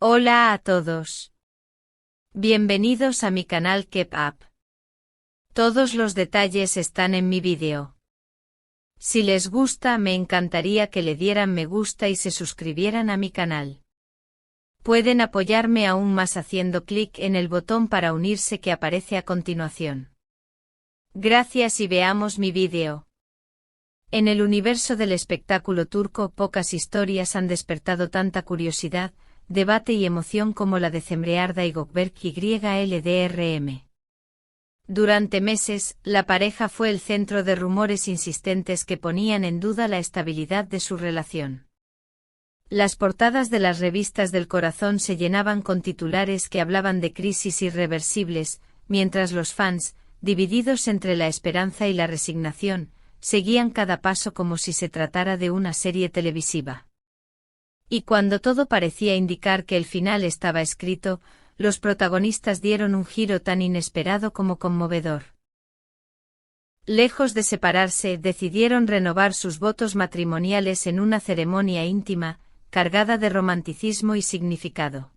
Hola a todos. Bienvenidos a mi canal Keep Up. Todos los detalles están en mi vídeo. Si les gusta, me encantaría que le dieran me gusta y se suscribieran a mi canal. Pueden apoyarme aún más haciendo clic en el botón para unirse que aparece a continuación. Gracias y veamos mi vídeo. En el universo del espectáculo turco, pocas historias han despertado tanta curiosidad, debate y emoción como la de Cemre Arda y Gökberk YLDRM. Durante meses, la pareja fue el centro de rumores insistentes que ponían en duda la estabilidad de su relación. Las portadas de las revistas del corazón se llenaban con titulares que hablaban de crisis irreversibles, mientras los fans, divididos entre la esperanza y la resignación, seguían cada paso como si se tratara de una serie televisiva. Y cuando todo parecía indicar que el final estaba escrito, los protagonistas dieron un giro tan inesperado como conmovedor. Lejos de separarse, decidieron renovar sus votos matrimoniales en una ceremonia íntima, cargada de romanticismo y significado.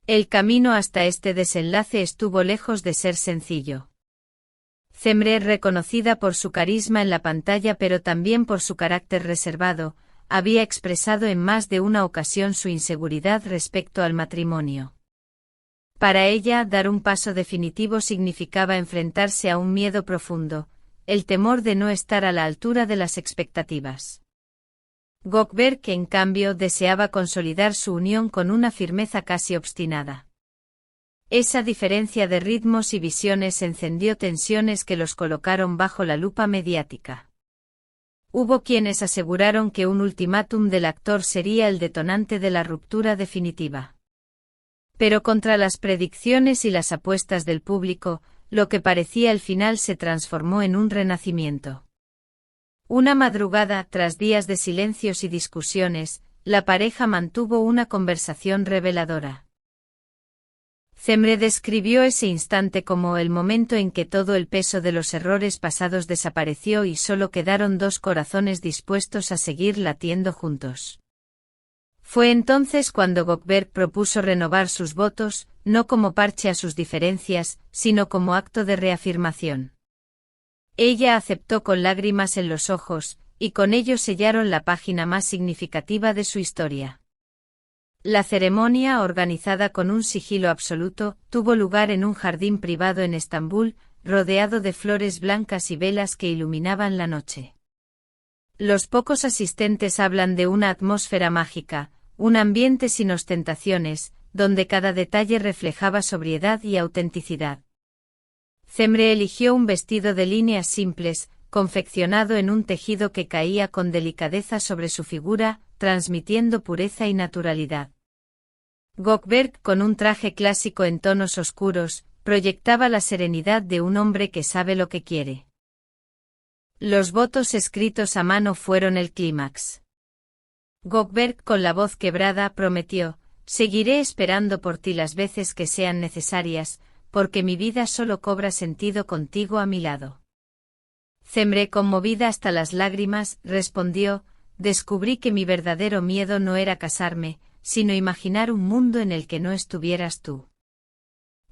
El camino hasta este desenlace estuvo lejos de ser sencillo. Cemre, reconocida por su carisma en la pantalla pero también por su carácter reservado, había expresado en más de una ocasión su inseguridad respecto al matrimonio. Para ella, dar un paso definitivo significaba enfrentarse a un miedo profundo, el temor de no estar a la altura de las expectativas. Gökberk, en cambio, deseaba consolidar su unión con una firmeza casi obstinada. Esa diferencia de ritmos y visiones encendió tensiones que los colocaron bajo la lupa mediática. Hubo quienes aseguraron que un ultimátum del actor sería el detonante de la ruptura definitiva. Pero contra las predicciones y las apuestas del público, lo que parecía el final se transformó en un renacimiento. Una madrugada, tras días de silencios y discusiones, la pareja mantuvo una conversación reveladora. Cemre describió ese instante como el momento en que todo el peso de los errores pasados desapareció y solo quedaron dos corazones dispuestos a seguir latiendo juntos. Fue entonces cuando Gökberk propuso renovar sus votos, no como parche a sus diferencias, sino como acto de reafirmación. Ella aceptó con lágrimas en los ojos, y con ello sellaron la página más significativa de su historia. La ceremonia, organizada con un sigilo absoluto, tuvo lugar en un jardín privado en Estambul, rodeado de flores blancas y velas que iluminaban la noche. Los pocos asistentes hablan de una atmósfera mágica, un ambiente sin ostentaciones, donde cada detalle reflejaba sobriedad y autenticidad. Cemre eligió un vestido de líneas simples, confeccionado en un tejido que caía con delicadeza sobre su figura, transmitiendo pureza y naturalidad. Gökberk, con un traje clásico en tonos oscuros, proyectaba la serenidad de un hombre que sabe lo que quiere. Los votos escritos a mano fueron el clímax. Gökberk, con la voz quebrada, prometió: «Seguiré esperando por ti las veces que sean necesarias, porque mi vida solo cobra sentido contigo a mi lado». Cemre, conmovida hasta las lágrimas, respondió: «Descubrí que mi verdadero miedo no era casarme, sino imaginar un mundo en el que no estuvieras tú».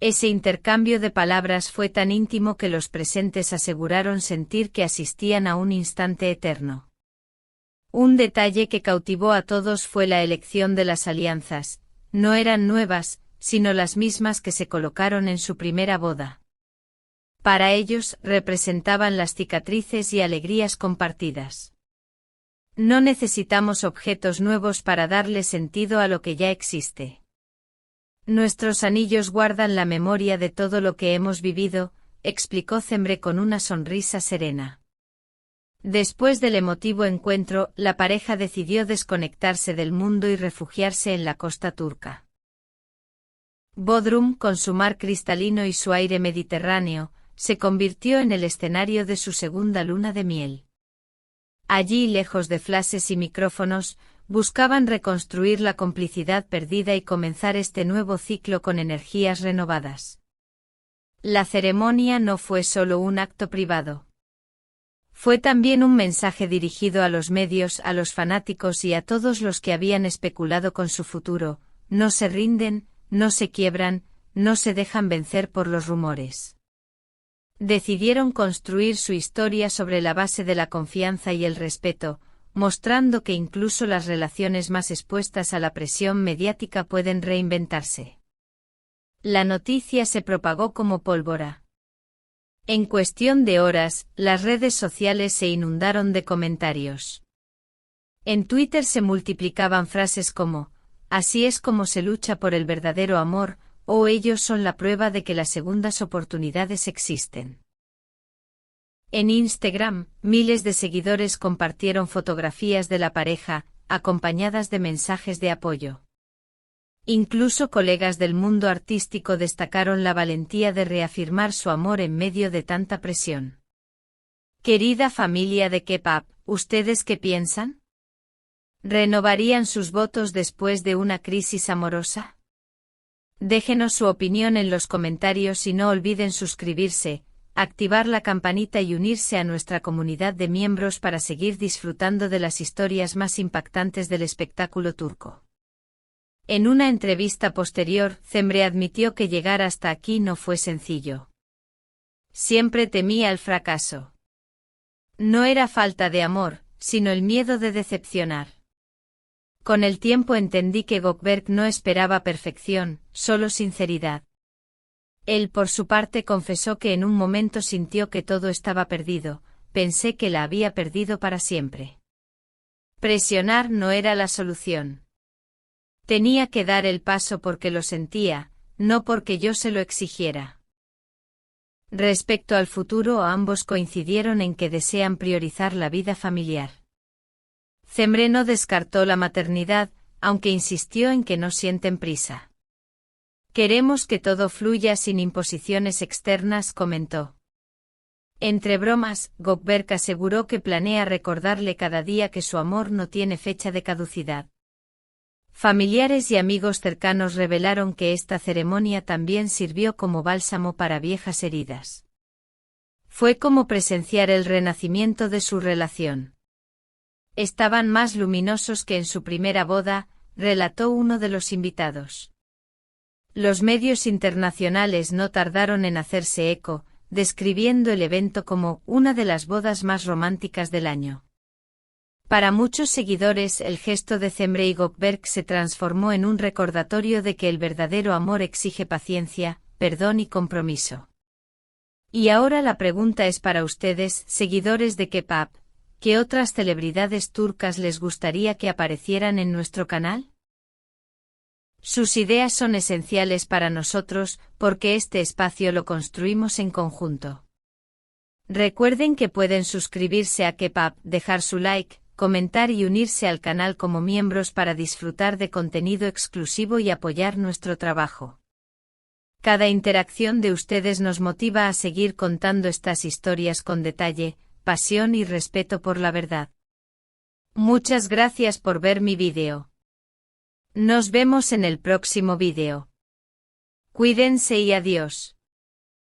Ese intercambio de palabras fue tan íntimo que los presentes aseguraron sentir que asistían a un instante eterno. Un detalle que cautivó a todos fue la elección de las alianzas. No eran nuevas, sino las mismas que se colocaron en su primera boda. Para ellos, representaban las cicatrices y alegrías compartidas. No necesitamos objetos nuevos para darle sentido a lo que ya existe. Nuestros anillos guardan la memoria de todo lo que hemos vivido, explicó Cemre con una sonrisa serena. Después del emotivo encuentro, la pareja decidió desconectarse del mundo y refugiarse en la costa turca. Bodrum, con su mar cristalino y su aire mediterráneo, se convirtió en el escenario de su segunda luna de miel. Allí, lejos de flashes y micrófonos, buscaban reconstruir la complicidad perdida y comenzar este nuevo ciclo con energías renovadas. La ceremonia no fue solo un acto privado. Fue también un mensaje dirigido a los medios, a los fanáticos y a todos los que habían especulado con su futuro: no se rinden, no se quiebran, no se dejan vencer por los rumores. Decidieron construir su historia sobre la base de la confianza y el respeto, mostrando que incluso las relaciones más expuestas a la presión mediática pueden reinventarse. La noticia se propagó como pólvora. En cuestión de horas, las redes sociales se inundaron de comentarios. En Twitter se multiplicaban frases como, "Así es como se lucha por el verdadero amor", o "Ellos son la prueba de que las segundas oportunidades existen". En Instagram, miles de seguidores compartieron fotografías de la pareja, acompañadas de mensajes de apoyo. Incluso colegas del mundo artístico destacaron la valentía de reafirmar su amor en medio de tanta presión. Querida familia de K-pop, ¿ustedes qué piensan? ¿Renovarían sus votos después de una crisis amorosa? Déjenos su opinión en los comentarios y no olviden suscribirse, activar la campanita y unirse a nuestra comunidad de miembros para seguir disfrutando de las historias más impactantes del espectáculo turco. En una entrevista posterior, Cemre admitió que llegar hasta aquí no fue sencillo. Siempre temía el fracaso. No era falta de amor, sino el miedo de decepcionar. Con el tiempo entendí que Gökberk no esperaba perfección, solo sinceridad. Él por su parte confesó que en un momento sintió que todo estaba perdido, pensé que la había perdido para siempre. Presionar no era la solución. Tenía que dar el paso porque lo sentía, no porque yo se lo exigiera. Respecto al futuro, ambos coincidieron en que desean priorizar la vida familiar. Cemre no descartó la maternidad, aunque insistió en que no sienten prisa. Queremos que todo fluya sin imposiciones externas, comentó. Entre bromas, Gökberk aseguró que planea recordarle cada día que su amor no tiene fecha de caducidad. Familiares y amigos cercanos revelaron que esta ceremonia también sirvió como bálsamo para viejas heridas. Fue como presenciar el renacimiento de su relación. Estaban más luminosos que en su primera boda, relató uno de los invitados. Los medios internacionales no tardaron en hacerse eco, describiendo el evento como una de las bodas más románticas del año. Para muchos seguidores, el gesto de Cemre y Gökberk se transformó en un recordatorio de que el verdadero amor exige paciencia, perdón y compromiso. Y ahora la pregunta es para ustedes, seguidores de K-pop, ¿qué otras celebridades turcas les gustaría que aparecieran en nuestro canal? Sus ideas son esenciales para nosotros, porque este espacio lo construimos en conjunto. Recuerden que pueden suscribirse a K-pop, dejar su like, comentar y unirse al canal como miembros para disfrutar de contenido exclusivo y apoyar nuestro trabajo. Cada interacción de ustedes nos motiva a seguir contando estas historias con detalle, pasión y respeto por la verdad. Muchas gracias por ver mi vídeo. Nos vemos en el próximo vídeo. Cuídense y adiós.